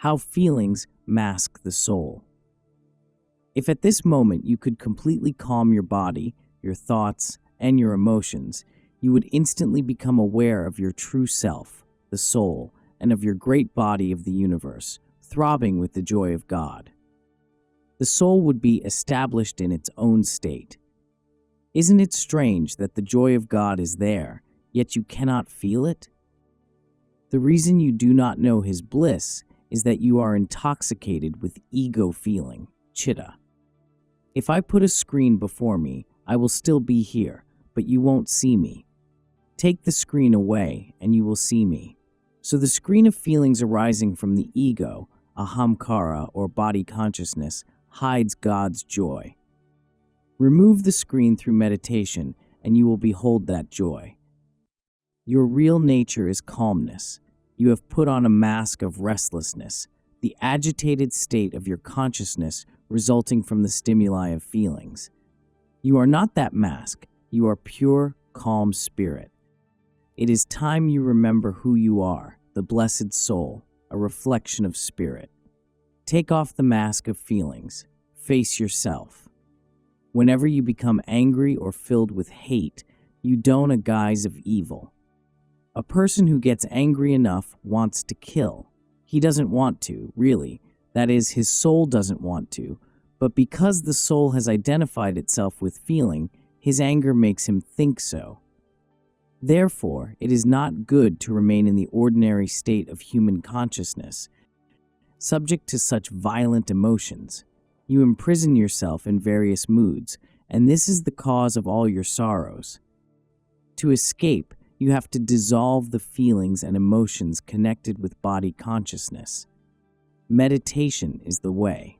How feelings mask the soul. If at this moment you could completely calm your body, your thoughts, and your emotions, you would instantly become aware of your true self, the soul, and of your great body of the universe, throbbing with the joy of God. The soul would be established in its own state. Isn't it strange that the joy of God is there, yet you cannot feel it? The reason you do not know His bliss is that you are intoxicated with ego feeling, chitta. If I put a screen before me, I will still be here, but you won't see me. Take the screen away, and you will see me. So the screen of feelings arising from the ego, ahamkara or body consciousness, hides God's joy. Remove the screen through meditation, and you will behold that joy. Your real nature is calmness. You have put on a mask of restlessness, the agitated state of your consciousness resulting from the stimuli of feelings. You are not that mask. You are pure, calm spirit. It is time you remember who you are, the blessed soul, a reflection of spirit. Take off the mask of feelings. Face yourself. Whenever you become angry or filled with hate, you don a guise of evil. A person who gets angry enough wants to kill. He doesn't want to, really. That is, his soul doesn't want to. But because the soul has identified itself with feeling, his anger makes him think so. Therefore, it is not good to remain in the ordinary state of human consciousness, subject to such violent emotions. You imprison yourself in various moods, and this is the cause of all your sorrows. To escape, you have to dissolve the feelings and emotions connected with body consciousness. Meditation is the way.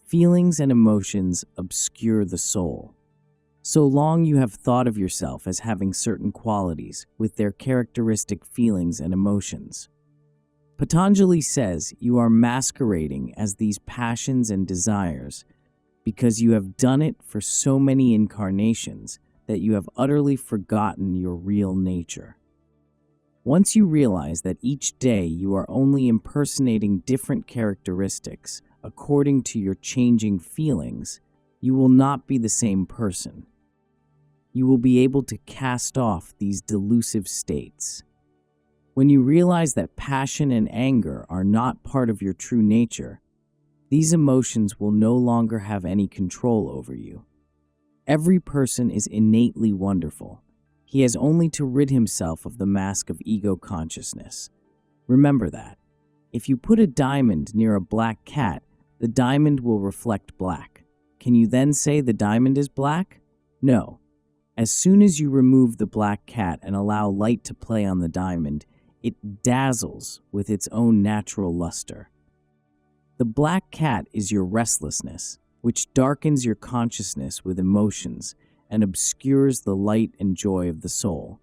Feelings and emotions obscure the soul. So long you have thought of yourself as having certain qualities with their characteristic feelings and emotions. Patanjali says you are masquerading as these passions and desires because you have done it for so many incarnations that you have utterly forgotten your real nature. Once you realize that each day you are only impersonating different characteristics according to your changing feelings, you will not be the same person. You will be able to cast off these delusive states. When you realize that passion and anger are not part of your true nature, these emotions will no longer have any control over you. Every person is innately wonderful. He has only to rid himself of the mask of ego consciousness. Remember that. If you put a diamond near a black cat, the diamond will reflect black. Can you then say the diamond is black? No. As soon as you remove the black cat and allow light to play on the diamond, it dazzles with its own natural luster. The black cat is your restlessness, which darkens your consciousness with emotions and obscures the light and joy of the soul.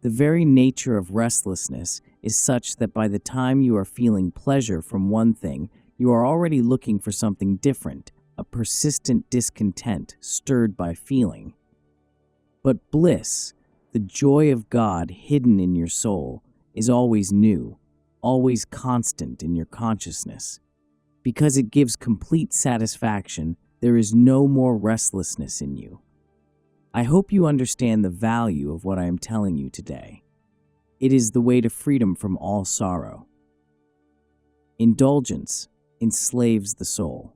The very nature of restlessness is such that by the time you are feeling pleasure from one thing, you are already looking for something different, a persistent discontent stirred by feeling. But bliss, the joy of God hidden in your soul, is always new, always constant in your consciousness. Because it gives complete satisfaction, there is no more restlessness in you. I hope you understand the value of what I am telling you today. It is the way to freedom from all sorrow. Indulgence enslaves the soul.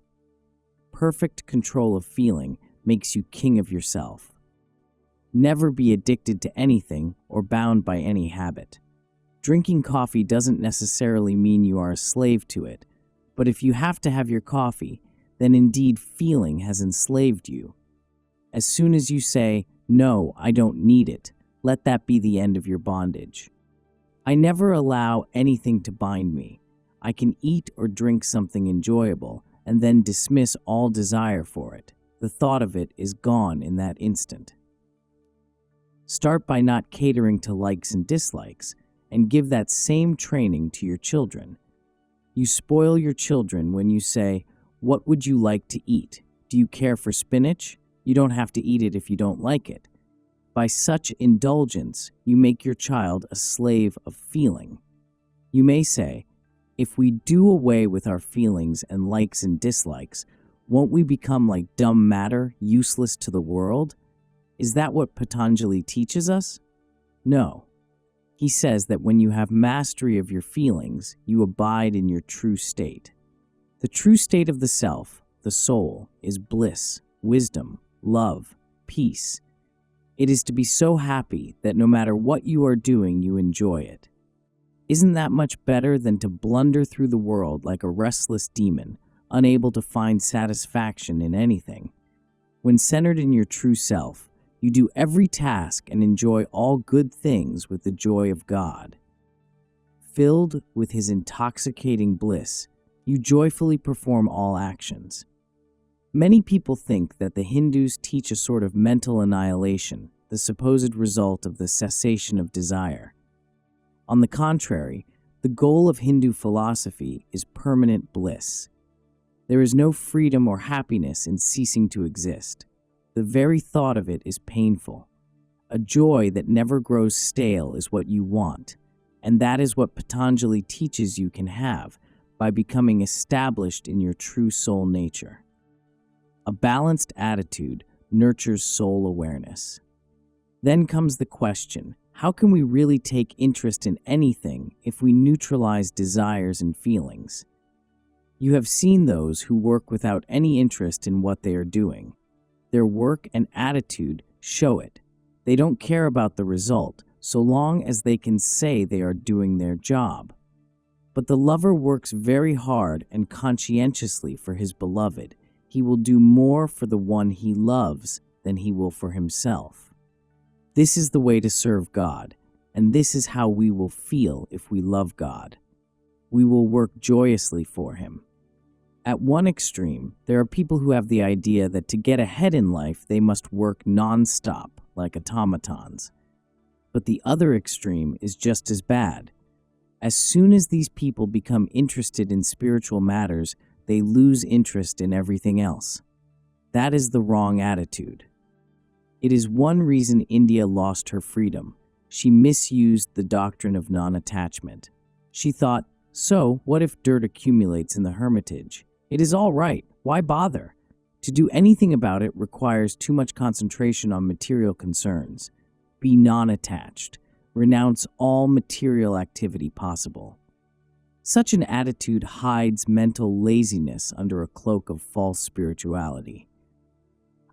Perfect control of feeling makes you king of yourself. Never be addicted to anything or bound by any habit. Drinking coffee doesn't necessarily mean you are a slave to it, but if you have to have your coffee, then indeed feeling has enslaved you. As soon as you say, "No, I don't need it," let that be the end of your bondage. I never allow anything to bind me. I can eat or drink something enjoyable and then dismiss all desire for it. The thought of it is gone in that instant. Start by not catering to likes and dislikes, and give that same training to your children. You spoil your children when you say, "What would you like to eat? Do you care for spinach? You don't have to eat it if you don't like it." By such indulgence, you make your child a slave of feeling. You may say, If we do away with our feelings and likes and dislikes, won't we become like dumb matter, useless to the world? Is that what Patanjali teaches us? No. He says that when you have mastery of your feelings, you abide in your true state. The true state of the self, the soul, is bliss, wisdom, love, peace. It is to be so happy that no matter what you are doing, you enjoy it. Isn't that much better than to blunder through the world like a restless demon, unable to find satisfaction in anything? When centered in your true self, you do every task and enjoy all good things with the joy of God. Filled with His intoxicating bliss, you joyfully perform all actions. Many people think that the Hindus teach a sort of mental annihilation, the supposed result of the cessation of desire. On the contrary, the goal of Hindu philosophy is permanent bliss. There is no freedom or happiness in ceasing to exist. The very thought of it is painful. A joy that never grows stale is what you want, and that is what Patanjali teaches you can have by becoming established in your true soul nature. A balanced attitude nurtures soul awareness. Then comes the question, how can we really take interest in anything if we neutralize desires and feelings? You have seen those who work without any interest in what they are doing. Their work and attitude show it. They don't care about the result, so long as they can say they are doing their job. But the lover works very hard and conscientiously for his beloved. He will do more for the one he loves than he will for himself. This is the way to serve God, and this is how we will feel if we love God. We will work joyously for Him. At one extreme, there are people who have the idea that to get ahead in life, they must work non-stop, like automatons. But the other extreme is just as bad. As soon as these people become interested in spiritual matters, they lose interest in everything else. That is the wrong attitude. It is one reason India lost her freedom. She misused the doctrine of non-attachment. She thought, so what if dirt accumulates in the hermitage? It is all right. Why bother? To do anything about it requires too much concentration on material concerns. Be non-attached. Renounce all material activity possible. Such an attitude hides mental laziness under a cloak of false spirituality.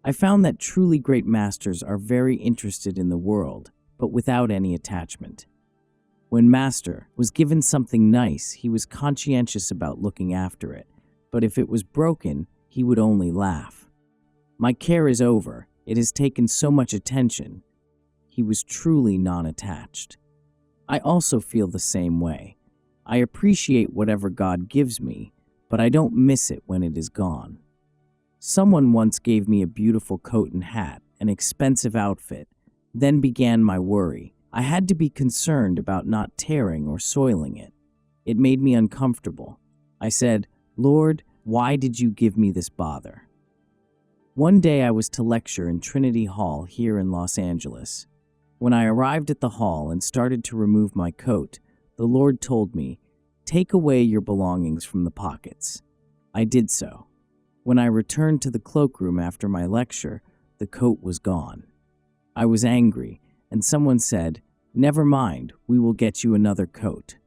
I found that truly great masters are very interested in the world, but without any attachment. When Master was given something nice, he was conscientious about looking after it, but if it was broken, he would only laugh. My care is over. It has taken so much attention. He was truly non-attached. I also feel the same way. I appreciate whatever God gives me, but I don't miss it when it is gone. Someone once gave me a beautiful coat and hat, an expensive outfit, then began my worry. I had to be concerned about not tearing or soiling it. It made me uncomfortable. I said, Lord, why did you give me this bother? One day I was to lecture in Trinity Hall here in Los Angeles. When I arrived at the hall and started to remove my coat, the Lord told me, take away your belongings from the pockets. I did so. When I returned to the cloakroom after my lecture, the coat was gone. I was angry, and someone said, never mind, we will get you another coat.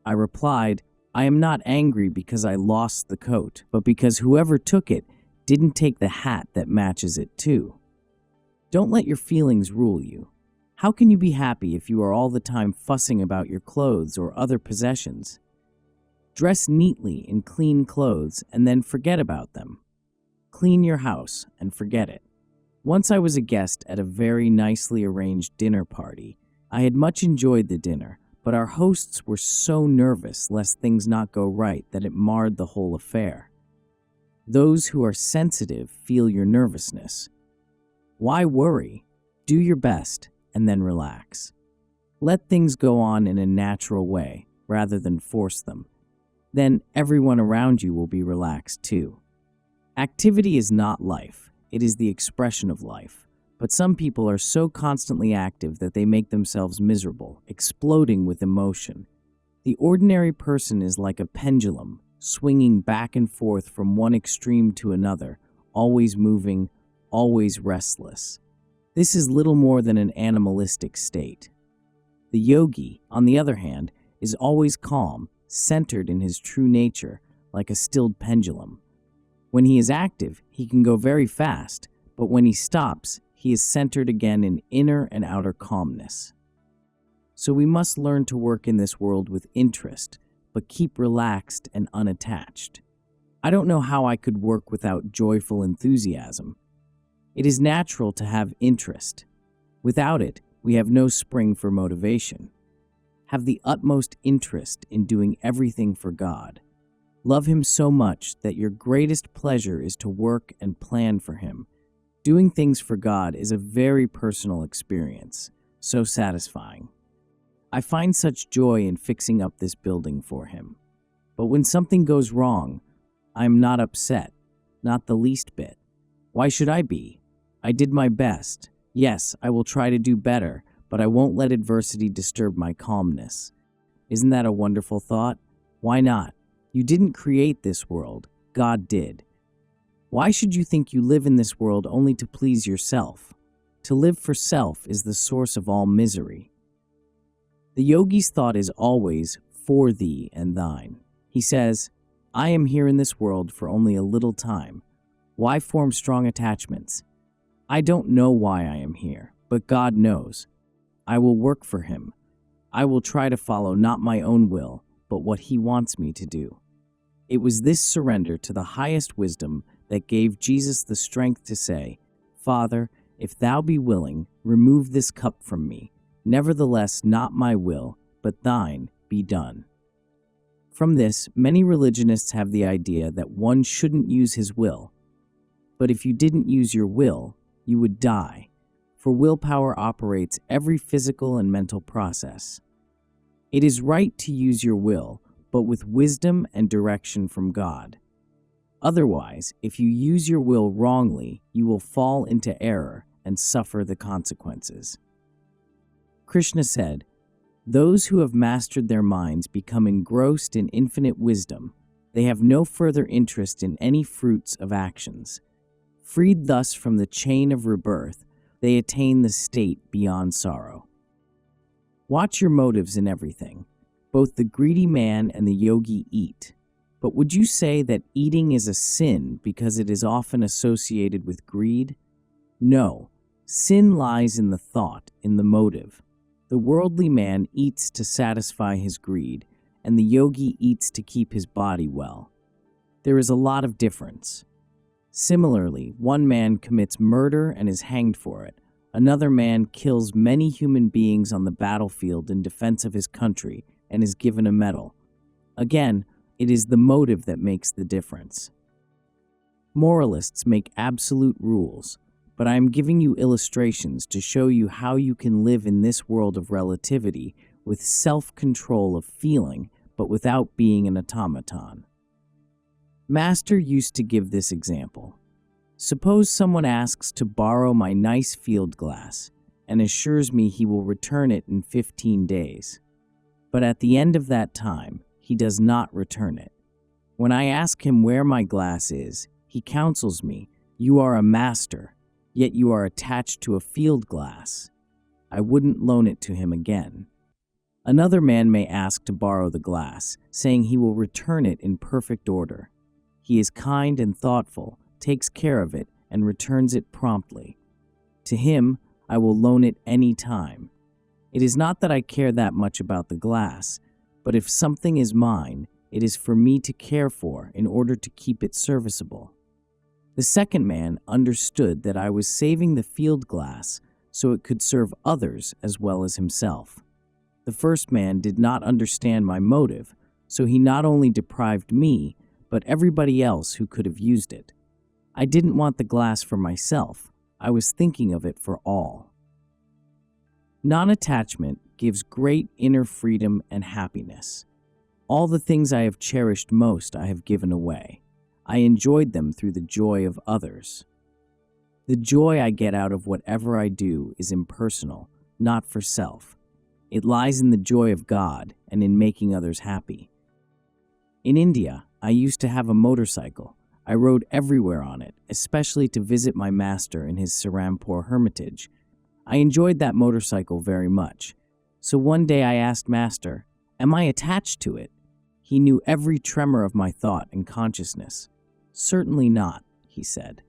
I replied, I am not angry because I lost the coat, but because whoever took it didn't take the hat that matches it too. Don't let your feelings rule you. How can you be happy if you are all the time fussing about your clothes or other possessions? Dress neatly in clean clothes and then forget about them. Clean your house and forget it. Once I was a guest at a very nicely arranged dinner party. I had much enjoyed the dinner, but our hosts were so nervous lest things not go right that it marred the whole affair. Those who are sensitive feel your nervousness. Why worry? Do your best and then relax. Let things go on in a natural way rather than force them. Then everyone around you will be relaxed too. Activity is not life, it is the expression of life. But some people are so constantly active that they make themselves miserable, exploding with emotion. The ordinary person is like a pendulum, swinging back and forth from one extreme to another, always moving, always restless. This is little more than an animalistic state. The yogi, on the other hand, is always calm, centered in his true nature, like a stilled pendulum. When he is active, he can go very fast, but when he stops, he is centered again in inner and outer calmness. So we must learn to work in this world with interest, but keep relaxed and unattached. I don't know how I could work without joyful enthusiasm. It is natural to have interest. Without it, we have no spring for motivation. Have the utmost interest in doing everything for God. Love Him so much that your greatest pleasure is to work and plan for Him. Doing things for God is a very personal experience, so satisfying. I find such joy in fixing up this building for Him. But when something goes wrong, I am not upset, not the least bit. Why should I be? I did my best. Yes, I will try to do better, but I won't let adversity disturb my calmness. Isn't that a wonderful thought? Why not? You didn't create this world. God did. Why should you think you live in this world only to please yourself? To live for self is the source of all misery. The yogi's thought is always for thee and thine. He says, I am here in this world for only a little time. Why form strong attachments? I don't know why I am here, but God knows. I will work for Him. I will try to follow not my own will, but what He wants me to do. It was this surrender to the highest wisdom that gave Jesus the strength to say, Father, if Thou be willing, remove this cup from me. Nevertheless, not my will, but Thine be done. From this, many religionists have the idea that one shouldn't use his will. But if you didn't use your will, you would die, for willpower operates every physical and mental process. It is right to use your will, but with wisdom and direction from God. Otherwise, if you use your will wrongly, you will fall into error and suffer the consequences. Krishna said, Those who have mastered their minds become engrossed in infinite wisdom. They have no further interest in any fruits of actions. Freed thus from the chain of rebirth, they attain the state beyond sorrow. Watch your motives in everything. Both the greedy man and the yogi eat. But would you say that eating is a sin because it is often associated with greed? No. Sin lies in the thought, in the motive. The worldly man eats to satisfy his greed, and the yogi eats to keep his body well. There is a lot of difference. Similarly, one man commits murder and is hanged for it. Another man kills many human beings on the battlefield in defense of his country and is given a medal. Again, it is the motive that makes the difference. Moralists make absolute rules, but I am giving you illustrations to show you how you can live in this world of relativity with self-control of feeling, but without being an automaton. Master used to give this example. Suppose someone asks to borrow my nice field glass and assures me he will return it in 15 days. But at the end of that time, he does not return it. When I ask him where my glass is, he counsels me, You are a master, yet you are attached to a field glass. I wouldn't loan it to him again. Another man may ask to borrow the glass, saying he will return it in perfect order. He is kind and thoughtful, takes care of it, and returns it promptly. To him, I will loan it any time. It is not that I care that much about the glass, but if something is mine, it is for me to care for in order to keep it serviceable. The second man understood that I was saving the field glass so it could serve others as well as himself. The first man did not understand my motive, so he not only deprived me, but everybody else who could have used it. I didn't want the glass for myself. I was thinking of it for all. Non-attachment gives great inner freedom and happiness. All the things I have cherished most I have given away. I enjoyed them through the joy of others. The joy I get out of whatever I do is impersonal, not for self. It lies in the joy of God and in making others happy. In India, I used to have a motorcycle. I rode everywhere on it, especially to visit my master in his Serampore hermitage. I enjoyed that motorcycle very much. So one day I asked Master, "Am I attached to it?" He knew every tremor of my thought and consciousness. "Certainly not," he said.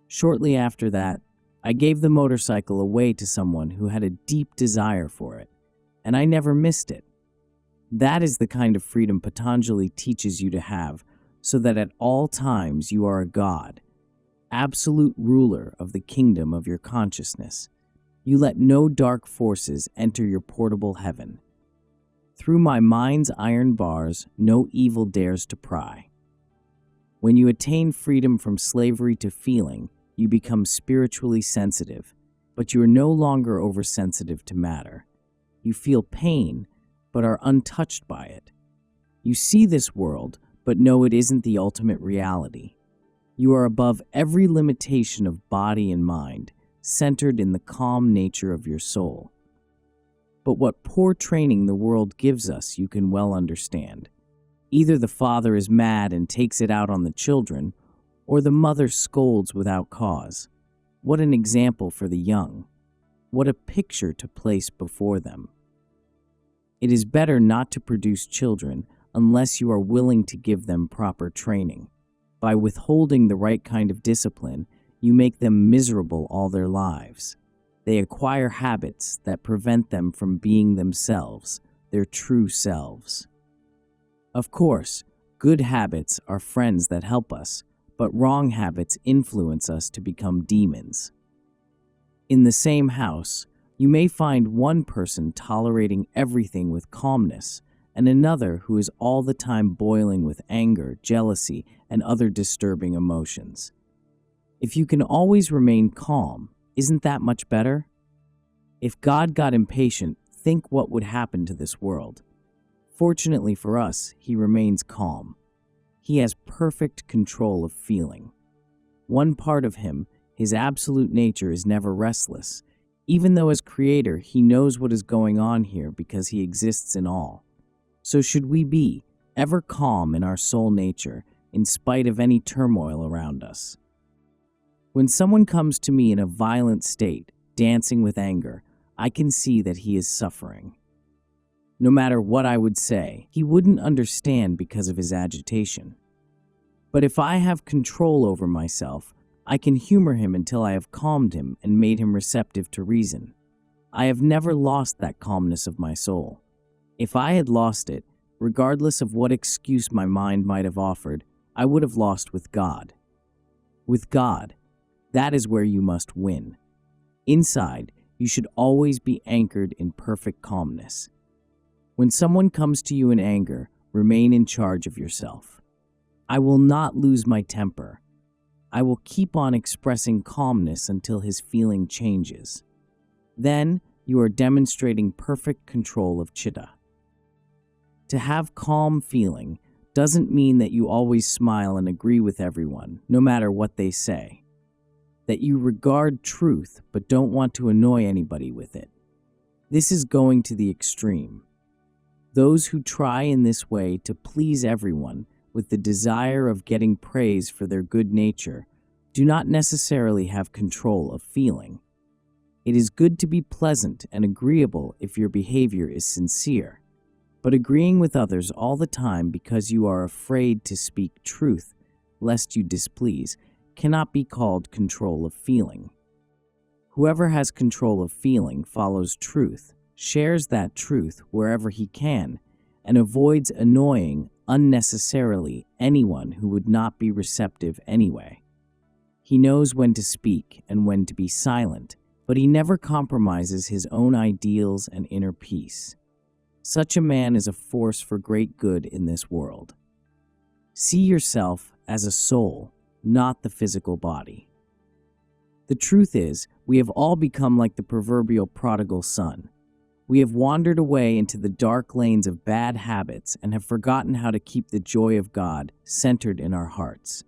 Shortly after that, I gave the motorcycle away to someone who had a deep desire for it, and I never missed it. That is the kind of freedom Patanjali teaches you to have, so that at all times you are a god, absolute ruler of the kingdom of your consciousness. You let no dark forces enter your portable heaven. Through my mind's iron bars, no evil dares to pry. When you attain freedom from slavery to feeling, you become spiritually sensitive, but you are no longer oversensitive to matter. You feel pain, but are untouched by it. You see this world, but know it isn't the ultimate reality. You are above every limitation of body and mind, centered in the calm nature of your soul. But what poor training the world gives us you can well understand. Either the father is mad and takes it out on the children, or the mother scolds without cause. What an example for the young. What a picture to place before them. It is better not to produce children unless you are willing to give them proper training. By withholding the right kind of discipline, you make them miserable all their lives. They acquire habits that prevent them from being themselves, their true selves. Of course, good habits are friends that help us, but wrong habits influence us to become demons. In the same house, you may find one person tolerating everything with calmness, and another who is all the time boiling with anger, jealousy, and other disturbing emotions. If you can always remain calm, isn't that much better? If God got impatient, think what would happen to this world. Fortunately for us, he remains calm. He has perfect control of feeling. One part of him, his absolute nature, is never restless. Even though as creator, he knows what is going on here because he exists in all. So should we be ever calm in our soul nature, in spite of any turmoil around us? When someone comes to me in a violent state, dancing with anger, I can see that he is suffering. No matter what I would say, he wouldn't understand because of his agitation. But if I have control over myself, I can humor him until I have calmed him and made him receptive to reason. I have never lost that calmness of my soul. If I had lost it, regardless of what excuse my mind might have offered, I would have lost with God. With God, that is where you must win. Inside, you should always be anchored in perfect calmness. When someone comes to you in anger, remain in charge of yourself. I will not lose my temper. I will keep on expressing calmness until his feeling changes. Then, you are demonstrating perfect control of chitta. To have calm feeling doesn't mean that you always smile and agree with everyone, no matter what they say. That you regard truth but don't want to annoy anybody with it. This is going to the extreme. Those who try in this way to please everyone with the desire of getting praise for their good nature do not necessarily have control of feeling. It is good to be pleasant and agreeable if your behavior is sincere, but agreeing with others all the time because you are afraid to speak truth, lest you displease, cannot be called control of feeling. Whoever has control of feeling follows truth, shares that truth wherever he can, and avoids annoying unnecessarily anyone who would not be receptive anyway. He knows when to speak and when to be silent, but he never compromises his own ideals and inner peace. Such a man is a force for great good in this world. See yourself as a soul, not the physical body. The truth is, we have all become like the proverbial prodigal son. We have wandered away into the dark lanes of bad habits and have forgotten how to keep the joy of God centered in our hearts.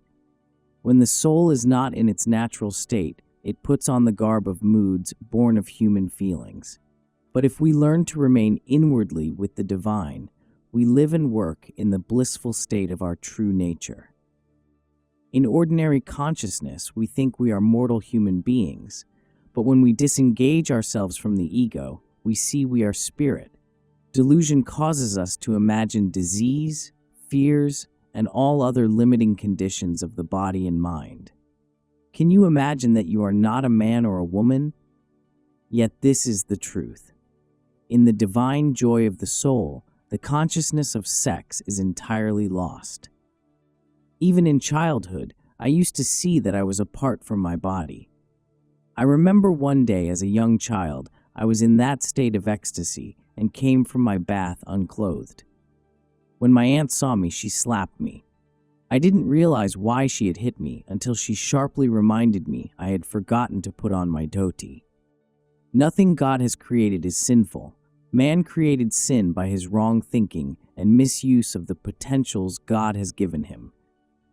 When the soul is not in its natural state, it puts on the garb of moods born of human feelings. But if we learn to remain inwardly with the divine, we live and work in the blissful state of our true nature. In ordinary consciousness, we think we are mortal human beings, but when we disengage ourselves from the ego, we see we are spirit. Delusion causes us to imagine disease, fears, and all other limiting conditions of the body and mind. Can you imagine that you are not a man or a woman? Yet this is the truth. In the divine joy of the soul, the consciousness of sex is entirely lost. Even in childhood, I used to see that I was apart from my body. I remember one day as a young child, I was in that state of ecstasy and came from my bath unclothed. When my aunt saw me, she slapped me. I didn't realize why she had hit me until she sharply reminded me I had forgotten to put on my dhoti. Nothing God has created is sinful. Man created sin by his wrong thinking and misuse of the potentials God has given him.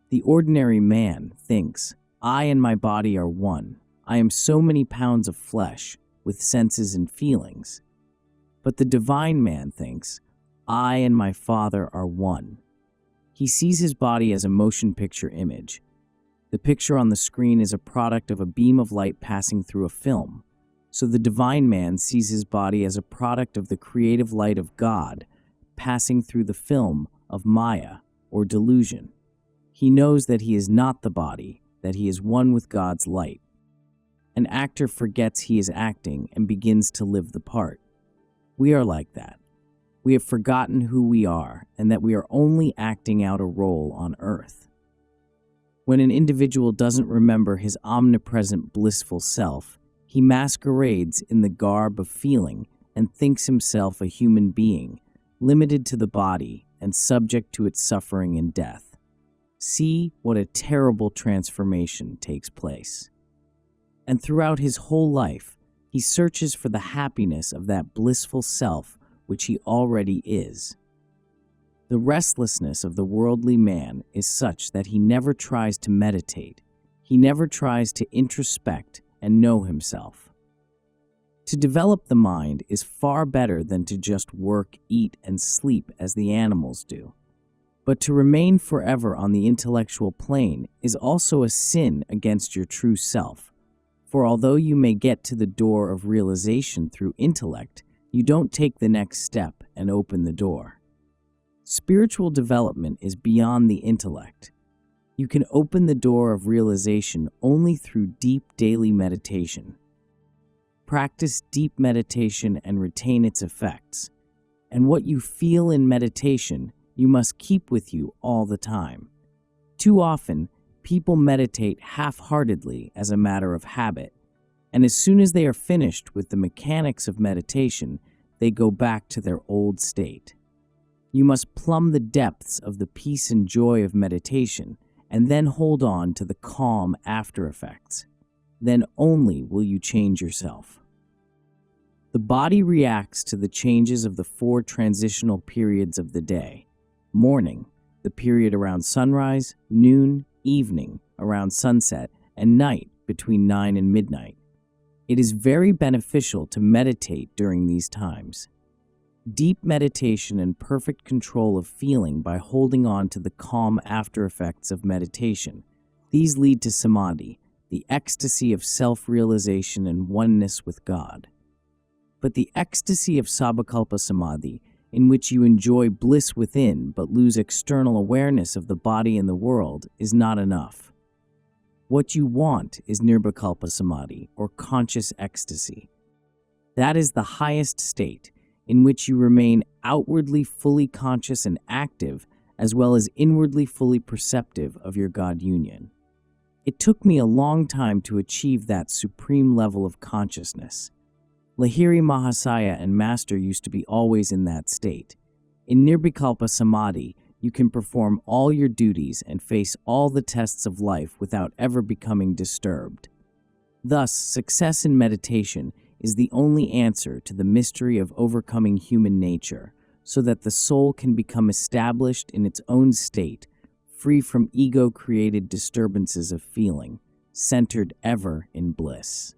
The ordinary man thinks, I and my body are one. I am so many pounds of flesh with senses and feelings. But the divine man thinks, I and my Father are one. He sees his body as a motion picture image. The picture on the screen is a product of a beam of light passing through a film. So the divine man sees his body as a product of the creative light of God passing through the film of Maya or delusion. He knows that he is not the body, that he is one with God's light. An actor forgets he is acting and begins to live the part. We are like that. We have forgotten who we are and that we are only acting out a role on earth. When an individual doesn't remember his omnipresent blissful self, he masquerades in the garb of feeling and thinks himself a human being, limited to the body and subject to its suffering and death. See what a terrible transformation takes place. And throughout his whole life, he searches for the happiness of that blissful self which he already is. The restlessness of the worldly man is such that he never tries to meditate. He never tries to introspect and know himself. To develop the mind is far better than to just work, eat, and sleep as the animals do. But to remain forever on the intellectual plane is also a sin against your true self. For although you may get to the door of realization through intellect, you don't take the next step and open the door. Spiritual development is beyond the intellect. You can open the door of realization only through deep daily meditation. Practice deep meditation and retain its effects. And what you feel in meditation, you must keep with you all the time. Too often, people meditate half-heartedly as a matter of habit, and as soon as they are finished with the mechanics of meditation, they go back to their old state. You must plumb the depths of the peace and joy of meditation, and then hold on to the calm after effects. Then only will you change yourself. The body reacts to the changes of the 4 transitional periods of the day. Morning, the period around sunrise, noon, evening, around sunset, and night between 9 and midnight. It is very beneficial to meditate during these times. Deep meditation and perfect control of feeling by holding on to the calm after effects of meditation. These lead to samadhi, the ecstasy of self-realization and oneness with God. But the ecstasy of sabbakalpa samadhi, in which you enjoy bliss within but lose external awareness of the body and the world, is not enough. What you want is nirvikalpa samadhi, or conscious ecstasy. That is the highest state, in which you remain outwardly fully conscious and active, as well as inwardly fully perceptive of your God union. It took me a long time to achieve that supreme level of consciousness. Lahiri Mahasaya and Master used to be always in that state. In Nirvikalpa Samadhi, you can perform all your duties and face all the tests of life without ever becoming disturbed. Thus, success in meditation is the only answer to the mystery of overcoming human nature, so that the soul can become established in its own state, free from ego-created disturbances of feeling, centered ever in bliss.